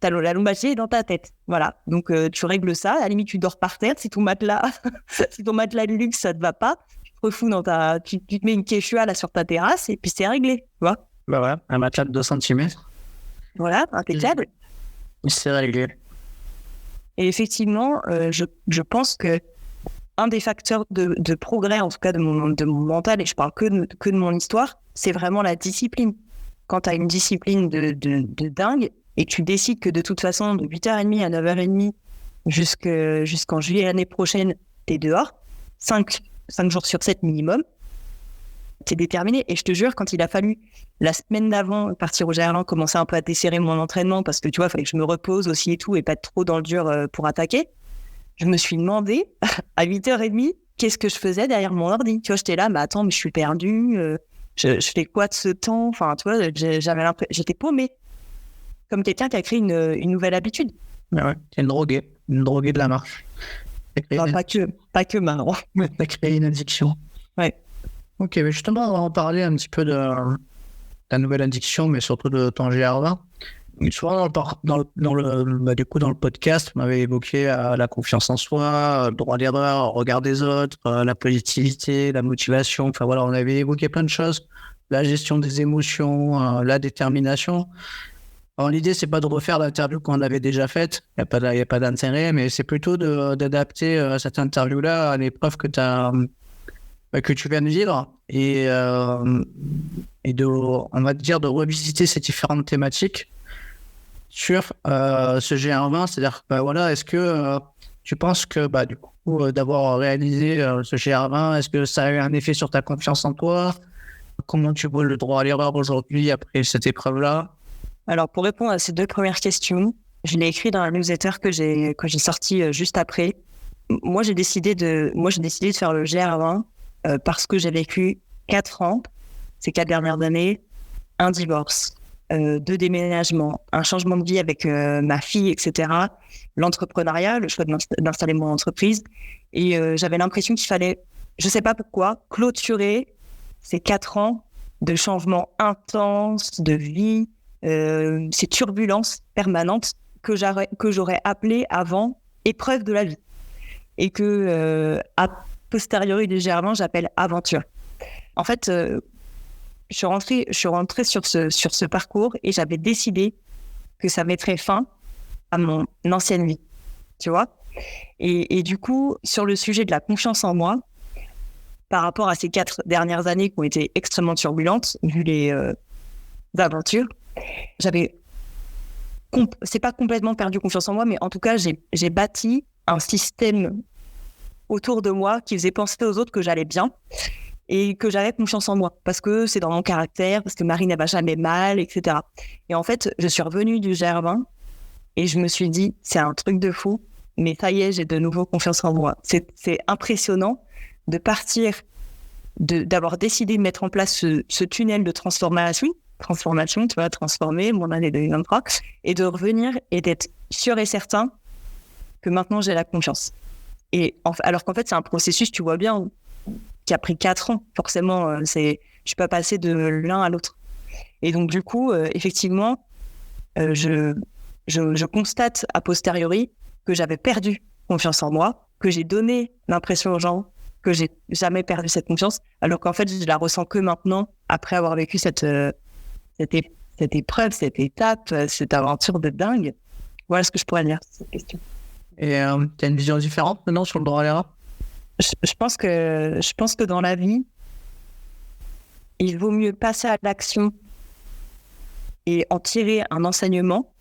La lombalgie est dans ta tête. Voilà. Donc, tu règles ça. À la limite, tu dors par terre. Si ton matelas de luxe, ça te va pas, tu te refous tu te mets une quechua là sur ta terrasse et puis c'est réglé. Tu vois? Bah ouais, un matelas de 2 cm. Voilà, impeccable. C'est réglé. Et effectivement, je pense que un des facteurs de progrès, en tout cas de mon mental, et je parle que de mon histoire, c'est vraiment la discipline. Quand tu as une discipline de dingue et que tu décides que de toute façon, de 8h30 à 9h30 jusqu'en juillet l'année prochaine, tu es dehors, 5 jours sur 7 minimum, tu es déterminé. Et je te jure, quand il a fallu, la semaine d'avant, partir au GR1, commencer un peu à desserrer mon entraînement parce que tu vois, il fallait que je me repose aussi et tout et pas être trop dans le dur pour attaquer. Je me suis demandé à 8h30 qu'est-ce que je faisais derrière mon ordi. Tu vois, j'étais là, mais attends, mais je suis perdue. Je fais quoi de ce temps? Enfin, tu vois, j'étais paumée. Comme quelqu'un qui a créé une nouvelle habitude. Ouais, c'est une droguée de la marche. Non, pas que maintenant. T'as créé une addiction. Ouais. Ok, mais justement, on va en parler un petit peu de ta nouvelle addiction, mais surtout de ton GR20. Souvent, dans le podcast, on avait évoqué la confiance en soi, le droit à l'erreur, le regard des autres, la positivité, la motivation. Enfin voilà, on avait évoqué plein de choses. La gestion des émotions, la détermination. Alors, l'idée, c'est pas de refaire l'interview qu'on avait déjà faite. Il n'y a pas d'intérêt, mais c'est plutôt d'adapter cette interview-là à l'épreuve que tu viens de vivre et on va dire, de revisiter ces différentes thématiques sur ce GR20, c'est-à-dire voilà, est-ce que tu penses que du coup d'avoir réalisé ce GR20, est-ce que ça a eu un effet sur ta confiance en toi? Comment tu vois le droit à l'erreur aujourd'hui après cette épreuve-là? Alors pour répondre à ces 2 premières questions, je l'ai écrit dans la newsletter que j'ai sorti juste après. Moi j'ai décidé de faire le GR20 parce que j'ai vécu 4 ans, ces 4 dernières années, un divorce. deux déménagements, un changement de vie avec ma fille, etc., l'entrepreneuriat, le choix d'installer mon entreprise. Et j'avais l'impression qu'il fallait, je ne sais pas pourquoi, clôturer ces 4 ans de changements intenses, de vie, ces turbulences permanentes que j'aurais appelées avant épreuve de la vie. Et que, a posteriori légèrement, j'appelle aventure. En fait, je suis rentrée sur ce parcours et j'avais décidé que ça mettrait fin à mon ancienne vie, tu vois. Et du coup, sur le sujet de la confiance en moi, par rapport à ces 4 dernières années qui ont été extrêmement turbulentes, vu les aventures, c'est pas complètement perdu confiance en moi, mais en tout cas, j'ai bâti un système autour de moi qui faisait penser aux autres que j'allais bien et que j'avais confiance en moi parce que c'est dans mon caractère, parce que Marie n'a jamais mal, etc. Et en fait, je suis revenue du GR20 et je me suis dit, c'est un truc de fou, mais ça y est, j'ai de nouveau confiance en moi. C'est impressionnant de partir, d'avoir décidé de mettre en place ce tunnel de transformation, tu vois, transformer mon année 2023, et de revenir et d'être sûr et certain que maintenant j'ai la confiance. Alors qu'en fait, c'est un processus, tu vois bien, qui a pris 4 ans. Forcément, je suis pas passée de l'un à l'autre. Et donc, du coup, effectivement, je constate a posteriori que j'avais perdu confiance en moi, que j'ai donné l'impression aux gens que j'ai jamais perdu cette confiance, alors qu'en fait, je la ressens que maintenant, après avoir vécu cette épreuve, cette étape, cette aventure de dingue. Voilà ce que je pourrais dire sur cette question. Et tu as une vision différente maintenant sur le droit à l'erreur ? Je pense que dans la vie, il vaut mieux passer à l'action et en tirer un enseignement,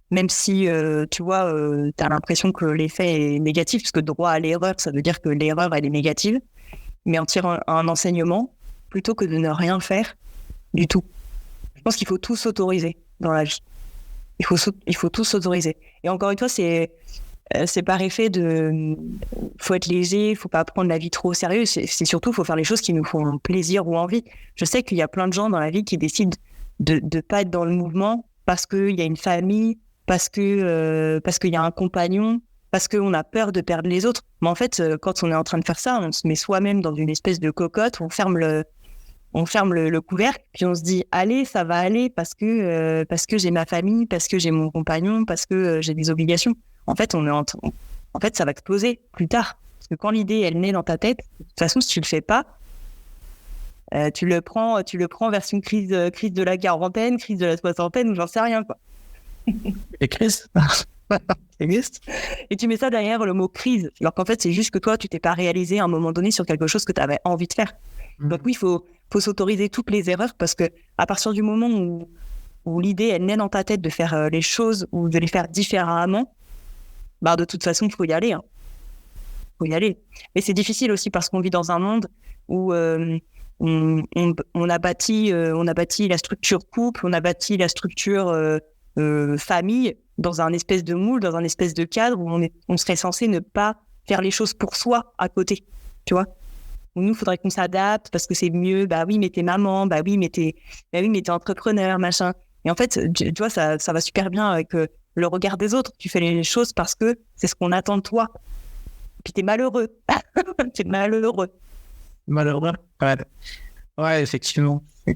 même si, tu vois, tu as l'impression que l'effet est négatif, parce que droit à l'erreur, ça veut dire que l'erreur, elle est négative, mais en tirer un enseignement, plutôt que de ne rien faire du tout. Je pense qu'il faut tout s'autoriser dans la vie. Il faut tout s'autoriser. Et encore une fois, c'est par effet de... faut être léger, faut pas prendre la vie trop au sérieux. C'est surtout, faut faire les choses qui nous font plaisir ou envie. Je sais qu'il y a plein de gens dans la vie qui décident de pas être dans le mouvement parce qu'il y a une famille, parce qu'il y a un compagnon, parce qu'on a peur de perdre les autres. Mais en fait, quand on est en train de faire ça, on se met soi-même dans une espèce de cocotte, on ferme le couvercle, puis on se dit allez, ça va aller parce que j'ai ma famille, parce que j'ai mon compagnon, parce que j'ai des obligations. En fait, en fait, ça va exploser plus tard. Parce que quand l'idée, elle naît dans ta tête, de toute façon, si tu le fais pas, tu le prends version crise de la quarantaine, crise de la soixantaine, ou j'en sais rien, quoi. Et crise existe. Et tu mets ça derrière le mot crise, alors qu'en fait, c'est juste que toi, tu t'es pas réalisé à un moment donné sur quelque chose que tu avais envie de faire. Donc oui, il faut s'autoriser toutes les erreurs, parce que à partir du moment où l'idée, elle naît dans ta tête de faire les choses ou de les faire différemment, bah, de toute façon, il faut y aller. Faut y aller. Mais c'est difficile aussi parce qu'on vit dans un monde où on a bâti la structure couple, on a bâti la structure famille dans un espèce de moule, dans un espèce de cadre où on serait censé ne pas faire les choses pour soi à côté, tu vois. Nous, il faudrait qu'on s'adapte parce que c'est mieux. Bah oui, mais t'es maman, bah oui, mais t'es entrepreneur, machin. Et en fait, tu vois, ça va super bien avec le regard des autres. Tu fais les choses parce que c'est ce qu'on attend de toi. Puis t'es malheureux. T'es malheureux. Malheureux. Ouais, effectivement. Et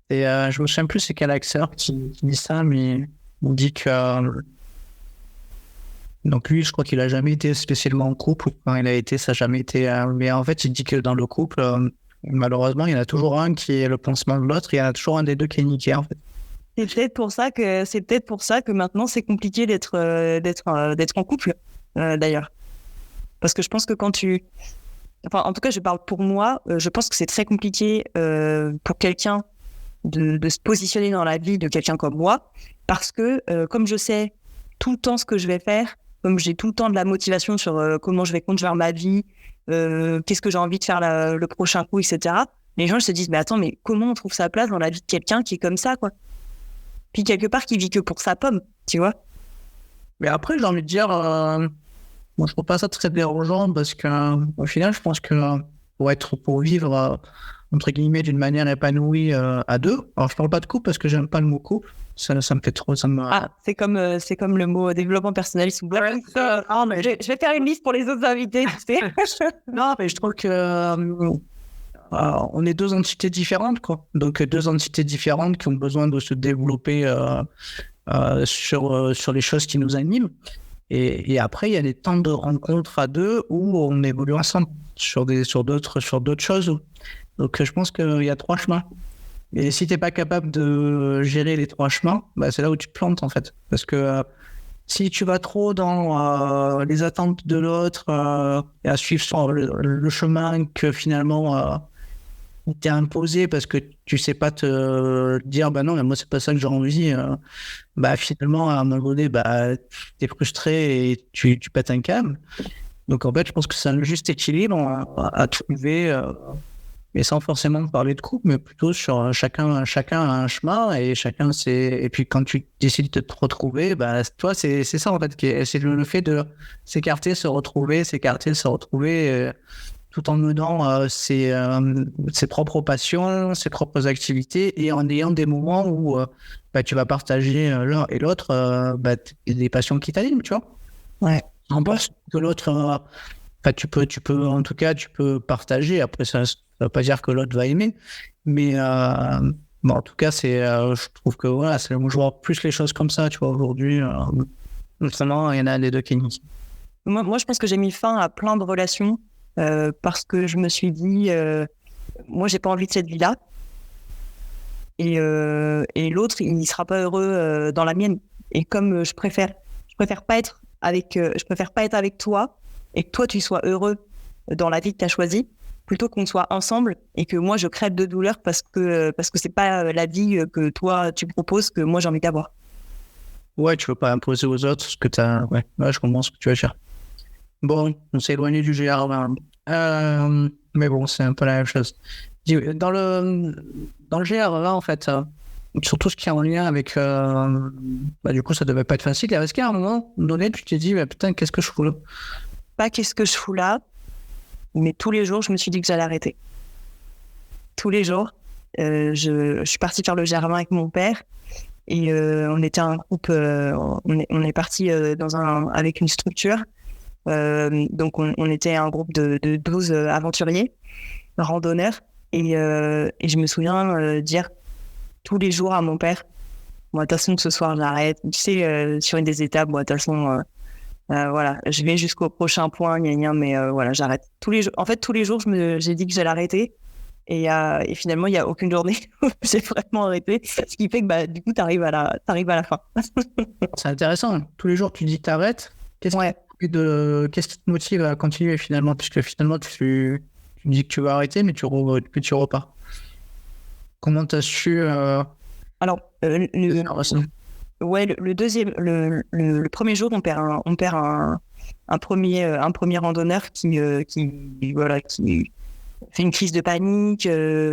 je me souviens plus c'est quel acteur qui dit ça, mais on dit que donc lui, je crois qu'il a jamais été spécialement en couple. Quand il a été, ça n'a jamais été. Mais en fait, il dit que dans le couple, malheureusement, il y en a toujours un qui est le pansement de l'autre. Il y en a toujours un des deux qui est niqué, en fait. C'est peut-être pour ça que maintenant c'est compliqué d'être en couple, d'ailleurs. Parce que je pense que en tout cas, je parle pour moi. Je pense que c'est très compliqué pour quelqu'un de se positionner dans la vie de quelqu'un comme moi, parce que comme je sais tout le temps ce que je vais faire, comme j'ai tout le temps de la motivation sur comment je vais conduire ma vie, qu'est-ce que j'ai envie de faire le prochain coup, etc. Les gens se disent mais attends, mais comment on trouve sa place dans la vie de quelqu'un qui est comme ça, quoi. Puis quelque part qui vit que pour sa pomme, tu vois. Mais après, j'ai envie de dire, moi je trouve pas ça très dérangeant parce que au final, je pense que pour vivre entre guillemets, d'une manière épanouie à deux. Alors, je parle pas de couple parce que j'aime pas le mot couple. Ça me fait trop. C'est comme le mot développement personnel. Mais je vais faire une liste pour les autres invités, tu sais. Non, mais je trouve que on est deux entités différentes, quoi. Donc, deux entités différentes qui ont besoin de se développer sur les choses qui nous animent. Et après, il y a des temps de rencontres à deux où on évolue ensemble sur d'autres choses. Donc, je pense qu'il y a 3 chemins. Et si t'es pas capable de gérer les 3 chemins, c'est là où tu te plantes, en fait. Parce que si tu vas trop dans les attentes de l'autre et à suivre le chemin que finalement t'es imposé parce que tu sais pas te dire non, mais moi c'est pas ça que j'ai envie, finalement à un moment donné t'es frustré et tu pètes un câble. Donc en fait je pense que c'est un juste équilibre à trouver, mais sans forcément parler de couple, mais plutôt sur chacun a un chemin et et puis quand tu décides de te retrouver, toi c'est ça en fait c'est le fait de s'écarter, se retrouver, tout en menant ses propres passions, ses propres activités et en ayant des moments où tu vas partager l'un et l'autre des passions qui t'animent, tu vois. Ouais. En plus que l'autre, tu peux en tout cas, tu peux partager. Après, ça ne veut pas dire que l'autre va aimer, mais en tout cas, je trouve que voilà, je vois plus les choses comme ça, tu vois, aujourd'hui. Notamment, il y en a les deux qui niquent. Moi, je pense que j'ai mis fin à plein de relations. Parce que je me suis dit, moi, j'ai pas envie de cette vie-là. Et l'autre, il sera pas heureux dans la mienne. Et comme je préfère pas être avec toi et que toi, tu sois heureux dans la vie que tu as choisie, plutôt qu'on soit ensemble et que moi, je crève de douleur parce que c'est pas la vie que toi, tu proposes que moi, j'ai envie d'avoir. Ouais, tu veux pas imposer aux autres ce que tu as. Ouais, je comprends ce que tu veux faire. Bon, on s'est éloigné du GR20. Mais bon, c'est un peu la même chose. Dans le GR20, en fait, surtout ce qui est en lien avec... du coup, ça devait pas être facile. Est-ce qu'à un moment donné, tu t'es dit, putain, qu'est-ce que je fous là ? Pas qu'est-ce que je fous là, mais tous les jours, je me suis dit que j'allais arrêter. Tous les jours. Je suis partie faire le GR20 avec mon père. Et on était un groupe... on est parti avec une structure. Donc on était un groupe de 12 aventuriers, randonneurs, et je me souviens dire tous les jours à mon père, moi de toute façon ce soir j'arrête, tu sais, sur une des étapes, moi de toute façon voilà, je vais jusqu'au prochain point, mais voilà, j'arrête. Tous les jours j'ai dit que j'allais arrêter, et finalement il n'y a aucune journée où j'ai vraiment arrêté, ce qui fait que du coup t'arrives à la fin. C'est intéressant, tous les jours tu dis que t'arrêtes. Qu'est-ce qui te motive à continuer finalement, puisque finalement tu dis que tu vas arrêter, mais tu repars. Comment tu as su Alors, le deuxième, le premier jour, on perd un premier randonneur qui fait une crise de panique,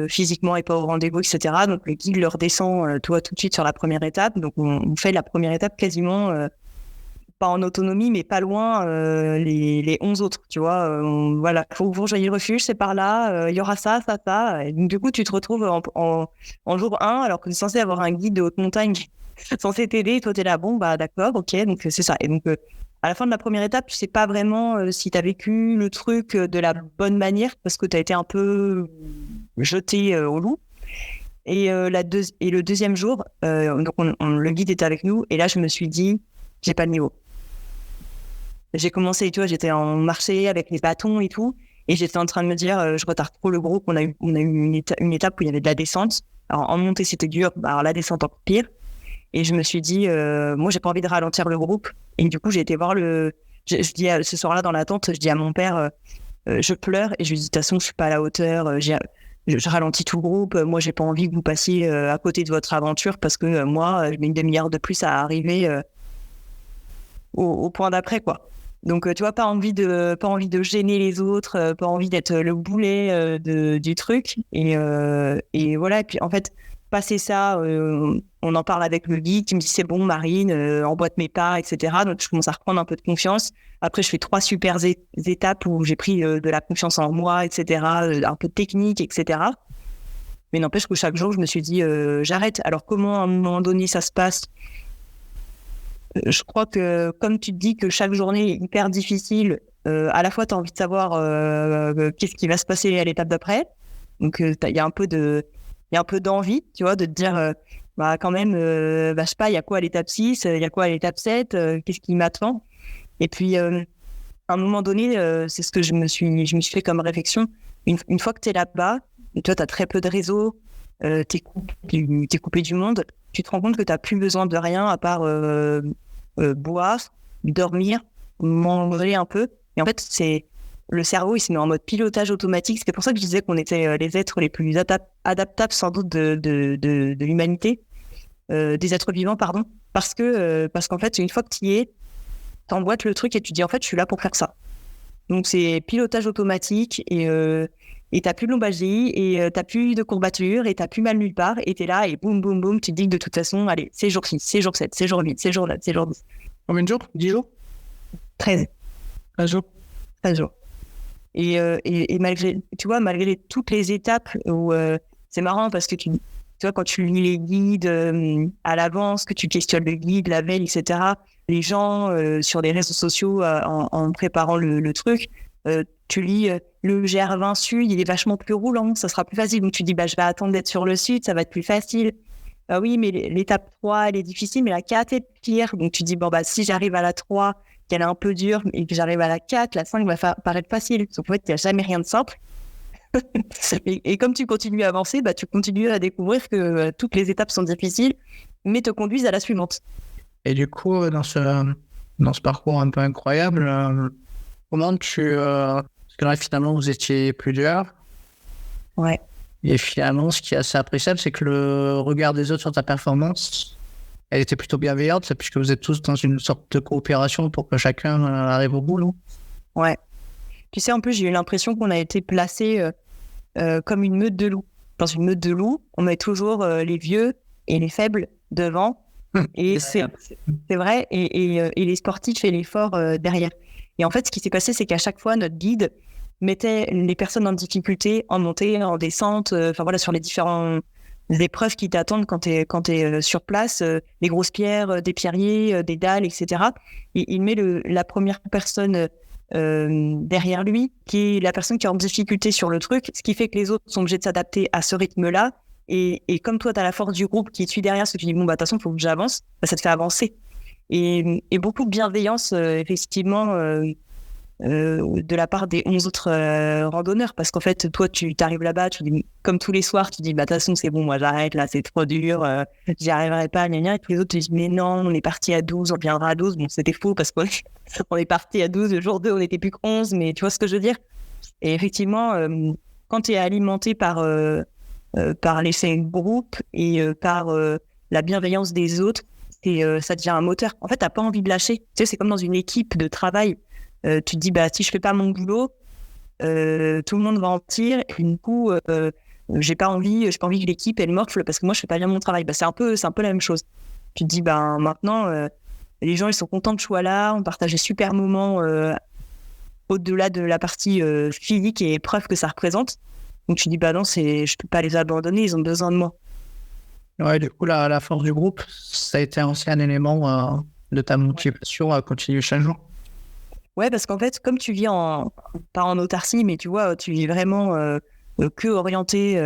physiquement est pas au rendez-vous, etc. Donc le guide le redescend tout de suite sur la première étape. Donc on fait la première étape quasiment pas en autonomie, mais pas loin les 11 autres, tu vois. Voilà, faut que vous rejoigniez le refuge, c'est par là, il y aura ça. Et donc, du coup, tu te retrouves en jour 1, alors que tu es censé avoir un guide de haute montagne censé t'aider, et toi, tu es là, bon, d'accord, ok, donc c'est ça. Et donc, à la fin de la première étape, tu sais pas vraiment si tu as vécu le truc de la bonne manière, parce que tu as été un peu jeté au loup. Et le deuxième jour, donc le guide était avec nous, et là, je me suis dit, j'ai pas le niveau. J'ai commencé, tu vois, j'étais en marché avec les bâtons et tout, et j'étais en train de me dire, je retarde trop le groupe. On a eu une étape où il y avait de la descente. Alors en montée c'était dur, alors la descente encore pire. Et je me suis dit, moi j'ai pas envie de ralentir le groupe. Et du coup j'ai été voir je dis ce soir-là dans la tente, je dis à mon père, je pleure, et je lui dis de toute façon je suis pas à la hauteur. Je ralentis tout le groupe. Moi j'ai pas envie que vous passiez à côté de votre aventure, parce que moi je mets une demi-heure de plus à arriver au point d'après, quoi. Donc, tu vois, pas envie de gêner les autres, pas envie d'être le boulet du truc. Et voilà. Et puis, en fait, passer ça, on en parle avec le guide qui me dit c'est bon, Marine, emboîte mes pas, etc. Donc, je commence à reprendre un peu de confiance. Après, je fais 3 super étapes où j'ai pris de la confiance en moi, etc., un peu de technique, etc. Mais n'empêche que chaque jour, je me suis dit, j'arrête. Alors, comment à un moment donné ça se passe? Je crois que, comme tu te dis que chaque journée est hyper difficile, à la fois, tu as envie de savoir qu'est-ce qui va se passer à l'étape d'après. Donc, il y a un peu d'envie, tu vois, de te dire, quand même, je sais pas, il y a quoi à l'étape 6, il y a quoi à l'étape 7, qu'est-ce qui m'attend? Et puis, à un moment donné, c'est ce que je me suis fait comme réflexion. Une fois que tu es là-bas, toi, tu as très peu de réseau, t'es coupé du monde, tu te rends compte que tu n'as plus besoin de rien à part boire, dormir, manger un peu. Et en fait, le cerveau, il se met en mode pilotage automatique. C'est pour ça que je disais qu'on était les êtres les plus adaptables, sans doute, de l'humanité, des êtres vivants, pardon. Parce qu'en fait, une fois que tu y es, tu emboîtes le truc et tu dis, en fait, je suis là pour faire ça. Donc, c'est pilotage automatique et t'as plus de lombalgie et t'as plus de courbature et t'as plus mal nulle part et t'es là et boum, boum, boum, tu te dis que de toute façon, allez, c'est jour 6, c'est jour 7, c'est jour 8, c'est jour 9, c'est jour 10. Combien de jours? 10 jours? 13. 13 jours. 13 jours. Et malgré toutes les étapes où c'est marrant parce que tu vois, quand tu lis les guides à l'avance, que tu questionnes le guide la veille, etc., les gens sur les réseaux sociaux en préparant le truc, tu lis le GR20 Sud, il est vachement plus roulant, ça sera plus facile. Donc tu dis, je vais attendre d'être sur le Sud, ça va être plus facile. Oui, mais l'étape 3, elle est difficile, mais la 4 est pire. Donc tu dis, si j'arrive à la 3, qu'elle est un peu dure, et que j'arrive à la 4, la 5 va paraître facile. Sauf qu'en fait, il n'y a jamais rien de simple. et comme tu continues à avancer, tu continues à découvrir que toutes les étapes sont difficiles, mais te conduisent à la suivante. Et du coup, dans ce parcours un peu incroyable, comment parce que là, finalement, vous étiez plusieurs. Ouais. Et finalement, ce qui est assez appréciable, c'est que le regard des autres sur ta performance, elle était plutôt bienveillante, puisque vous êtes tous dans une sorte de coopération pour que chacun arrive au bout, non? Ouais. Tu sais, en plus, j'ai eu l'impression qu'on a été placés comme une meute de loups. Dans une meute de loups, on met toujours les vieux et les faibles devant. Et c'est vrai. Et les sportifs et les forts derrière. Et en fait, ce qui s'est passé, c'est qu'à chaque fois, notre guide mettait les personnes en difficulté, en montée, en descente, sur les différentes épreuves qui t'attendent quand t'es sur place, des grosses pierres, des pierriers, des dalles, etc. Et il met la première personne derrière lui, qui est la personne qui est en difficulté sur le truc, ce qui fait que les autres sont obligés de s'adapter à ce rythme-là. Et comme toi, tu as la force du groupe qui te suit derrière, ce que tu dis, de toute façon, il faut que j'avance, ça te fait avancer. Et beaucoup de bienveillance, effectivement, de la part des 11 autres randonneurs. Parce qu'en fait, toi, tu t'arrives là-bas, tu dis, comme tous les soirs, tu dis, de toute façon, c'est bon, moi, j'arrête, là, c'est trop dur, j'y arriverai pas, gna gna. Et puis les autres te disent, mais non, on est parti à 12, on reviendra à 12. Bon, c'était faux parce qu'on est parti à 12, le jour 2, on n'était plus que 11, mais tu vois ce que je veux dire? Et effectivement, quand tu es alimenté par l'effet groupe et par la bienveillance des autres, ça devient un moteur. En fait, tu n'as pas envie de lâcher. Tu sais, c'est comme dans une équipe de travail. Tu te dis, si je fais pas mon boulot, tout le monde va en tirer. Et du coup, j'ai pas envie que l'équipe elle morfle parce que moi je fais pas bien mon travail. C'est un peu la même chose. Tu te dis, maintenant, les gens ils sont contents que je sois là, on partage des super moments au-delà de la partie physique et preuve que ça représente. Donc tu dis, non, je peux pas les abandonner, ils ont besoin de moi. Ouais, du coup, la force du groupe, ça a été aussi un élément de ta motivation à continuer chaque jour. Ouais, parce qu'en fait, comme tu vis pas en autarcie, mais tu vois, tu vis vraiment que orienté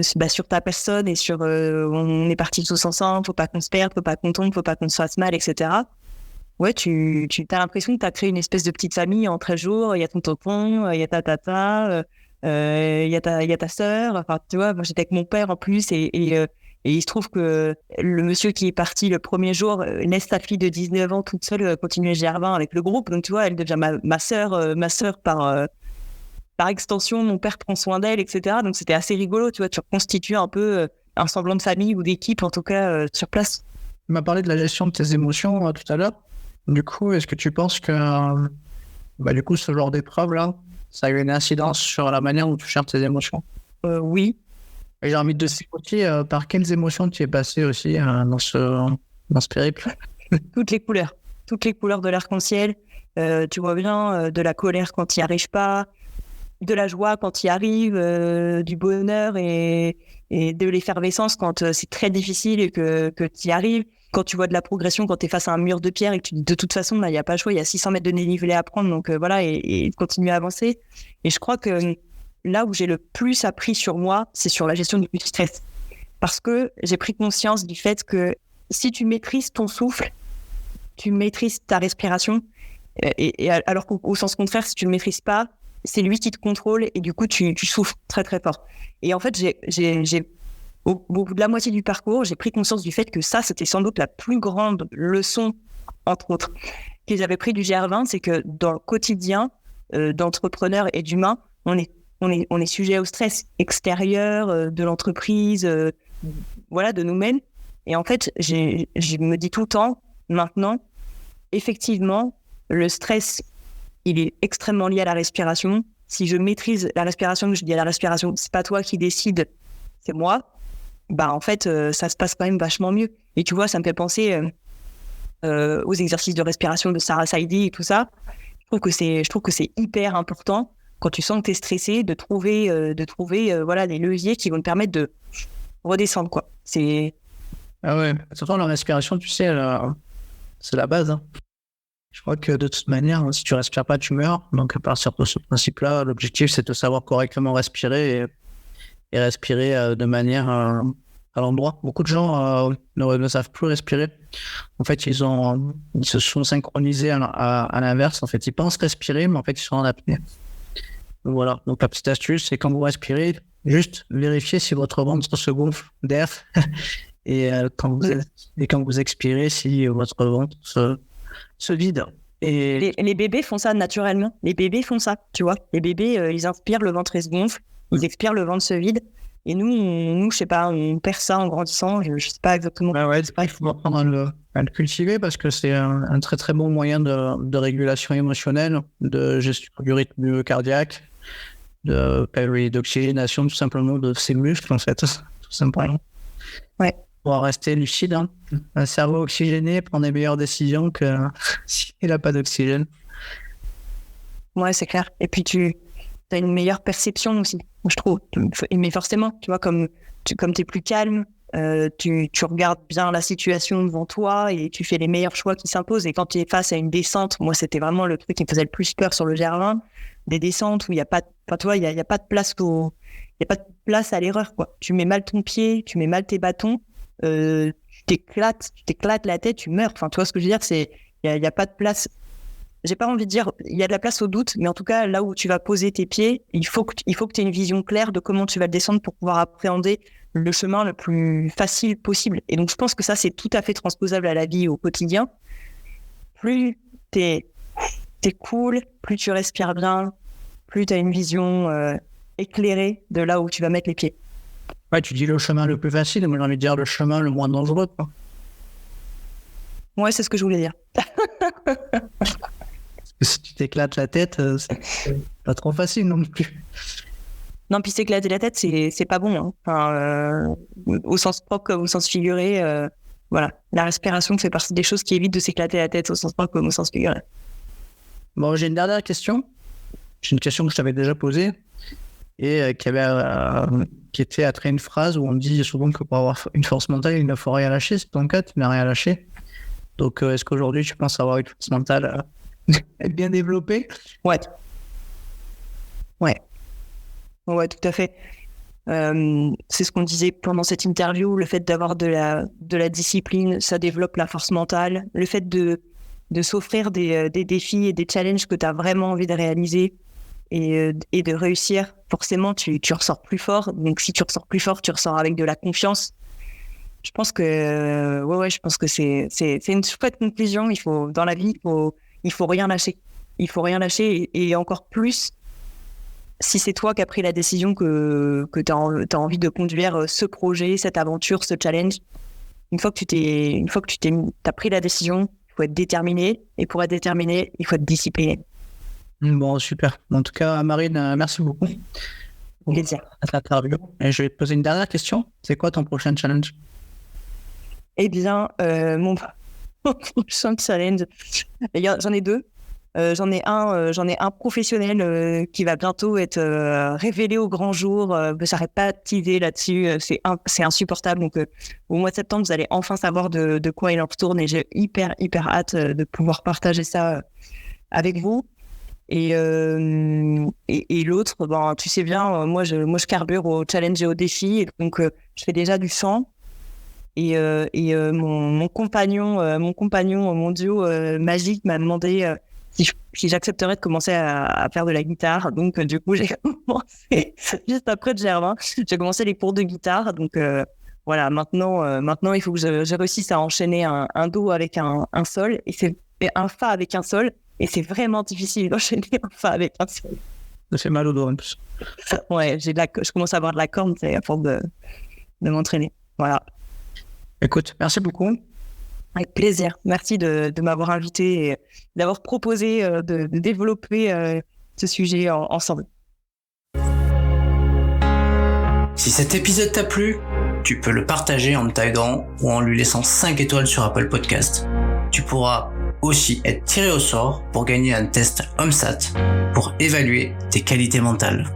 sur ta personne et sur on est partis tous ensemble, faut pas qu'on se perde, faut pas qu'on tombe, faut pas qu'on se fasse mal, etc. Ouais, tu as l'impression que tu as créé une espèce de petite famille en 13 jours. Il y a ton tonton, il y a ta tata, il y a ta sœur. Enfin, tu vois, moi j'étais avec mon père en plus et il se trouve que le monsieur qui est parti le premier jour laisse sa fille de 19 ans toute seule continuer GR20 avec le groupe. Donc, tu vois, elle devient ma sœur par extension. Mon père prend soin d'elle, etc. Donc, c'était assez rigolo. Tu vois, tu reconstitues un peu un semblant de famille ou d'équipe, en tout cas, sur place. Tu m'as parlé de la gestion de tes émotions tout à l'heure. Du coup, est-ce que tu penses que du coup, ce genre d'épreuve-là, ça a eu une incidence sur la manière dont tu gères tes émotions? Oui. Et j'ai envie de te demander par quelles émotions tu es passé aussi dans ce périple? Toutes les couleurs de l'arc-en-ciel. Tu vois bien de la colère quand tu n'y arrives pas, de la joie quand il arrive, du bonheur et de l'effervescence quand c'est très difficile et que tu y arrives. Quand tu vois de la progression, quand tu es face à un mur de pierre et que tu dis de toute façon, là, il n'y a pas le choix, il y a 600 mètres de dénivelé à prendre, donc voilà, et continuer à avancer. Et je crois que là où j'ai le plus appris sur moi, c'est sur la gestion du stress. Parce que j'ai pris conscience du fait que si tu maîtrises ton souffle, tu maîtrises ta respiration, et alors qu'au sens contraire, si tu ne le maîtrises pas, c'est lui qui te contrôle et du coup, tu souffres très, très fort. Et en fait, au bout de la moitié du parcours, j'ai pris conscience du fait que ça, c'était sans doute la plus grande leçon, entre autres, que j'avais pris du GR20, c'est que dans le quotidien d'entrepreneur et d'humain, on est sujet au stress extérieur de l'entreprise, voilà, de nous-mêmes. Et en fait, je me dis tout le temps, maintenant, effectivement, le stress, il est extrêmement lié à la respiration. Si je maîtrise la respiration, je dis à la respiration, c'est pas toi qui décide, c'est moi. Bah en fait, ça se passe quand même vachement mieux. Et tu vois, ça me fait penser aux exercices de respiration de Sarah Saidi et tout ça. Je trouve que c'est hyper important quand tu sens que tu es stressé de trouver voilà des leviers qui vont te permettre de redescendre quoi. C'est Ah ouais, surtout la respiration, tu sais, c'est la base. Hein. Je crois que de toute manière, si tu respires pas, tu meurs. Donc à partir de ce principe-là, l'objectif c'est de savoir correctement respirer et respirer de manière à l'endroit. Beaucoup de gens ne savent plus respirer. En fait, ils se sont synchronisés à l'inverse. En fait, ils pensent respirer, mais en fait, ils sont en apnée. Donc, voilà. Donc la petite astuce, c'est quand vous respirez, juste vérifiez si votre ventre se gonfle d'air et quand vous expirez, si votre ventre se vide. Et les bébés font ça naturellement. Les bébés font ça, tu vois. Les bébés, ils inspirent, le ventre il se gonfle. Ils expirent, le ventre se vide. Et nous, je sais pas, on perd ça en grandissant. Je sais pas exactement. Ouais, il faut apprendre à le cultiver parce que c'est un très très bon moyen de régulation émotionnelle, de gestion du rythme cardiaque, d'oxygénation tout simplement de ses muscles en fait, tout simplement. Ouais. Pour rester lucide, hein. Un cerveau oxygéné prend des meilleures décisions que s'il n'a pas d'oxygène. Ouais, c'est clair. Et puis tu as une meilleure perception aussi, je trouve. Mais forcément, tu vois, comme tu es plus calme, tu regardes bien la situation devant toi et tu fais les meilleurs choix qui s'imposent. Et quand tu es face à une descente, moi, c'était vraiment le truc qui me faisait le plus peur sur le GR20, des descentes où il n'y a pas, il y a pas de place il y a pas de place à l'erreur, quoi. Tu mets mal ton pied, tu mets mal tes bâtons, tu t'éclates la tête, tu meurs. Enfin, tu vois ce que je veux dire, il y a pas de place. J'ai pas envie de dire, il y a de la place au doute, mais en tout cas, là où tu vas poser tes pieds, il faut que tu aies une vision claire de comment tu vas le descendre pour pouvoir appréhender le chemin le plus facile possible. Et donc, je pense que ça, c'est tout à fait transposable à la vie au quotidien. Plus t'es cool, plus tu respires bien, plus tu as une vision éclairée de là où tu vas mettre les pieds. Ouais, tu dis le chemin le plus facile, mais j'ai envie de dire le chemin le moins dangereux, quoi. Ouais, c'est ce que je voulais dire. Si tu t'éclates la tête, c'est pas trop facile non plus. Non, puis s'éclater la tête, c'est pas bon. Hein. Enfin, au sens propre comme au sens figuré, voilà. La respiration fait partie des choses qui évitent de s'éclater la tête au sens propre comme au sens figuré. Bon, j'ai une dernière question. C'est une question que je t'avais déjà posée et qui était après une phrase où on dit souvent que pour avoir une force mentale, il ne faut rien lâcher. C'est ton cas, tu n'as rien lâché. Donc, est-ce qu'aujourd'hui, tu penses avoir une force mentale bien développée? Ouais. Ouais, tout à fait. C'est ce qu'on disait pendant cette interview, le fait d'avoir de la discipline, ça développe la force mentale. Le fait de s'offrir des défis et des challenges que tu as vraiment envie de réaliser et de réussir, forcément, tu ressors plus fort. Donc, si tu ressors plus fort, tu ressors avec de la confiance. Je pense que, je pense que c'est une chouette conclusion. Dans la vie, il faut rien lâcher. Il faut rien lâcher et encore plus si c'est toi qui as pris la décision que tu as envie de conduire ce projet, cette aventure, ce challenge. Une fois que tu as pris la décision, il faut être déterminé. Et pour être déterminé, il faut être discipliné. Bon, super. En tout cas, Marine, merci beaucoup. Plaisir. Et je vais te poser une dernière question. C'est quoi ton prochain challenge? Eh bien, mon prochain challenge, j'en ai deux. J'en ai un professionnel qui va bientôt être révélé au grand jour. J'arrête pas de teaser là-dessus. C'est insupportable. Donc, au mois de septembre, vous allez enfin savoir de quoi il en retourne. Et j'ai hyper hâte de pouvoir partager ça avec vous. Et l'autre, ben, tu sais bien, moi je carbure au challenge et au défi. Et donc, je fais déjà du chant. Et mon compagnon, mon duo magique m'a demandé si j'accepterais de commencer à faire de la guitare. Donc, du coup, j'ai commencé, juste après de Germain, j'ai commencé les cours de guitare. Donc, voilà, maintenant, il faut que je réussisse à enchaîner un do avec un sol et un fa avec un sol. Et c'est vraiment difficile d'enchaîner un fa avec un sol. Ça fait mal au doigt en plus. Ouais, je commence à avoir de la corne, c'est à force de m'entraîner. Voilà. Écoute, merci beaucoup. Avec plaisir. Merci de m'avoir invité et d'avoir proposé de développer ce sujet ensemble. Si cet épisode t'a plu, tu peux le partager en me taguant ou en lui laissant 5 étoiles sur Apple Podcast. Tu pourras aussi être tiré au sort pour gagner un test HomeSat pour évaluer tes qualités mentales.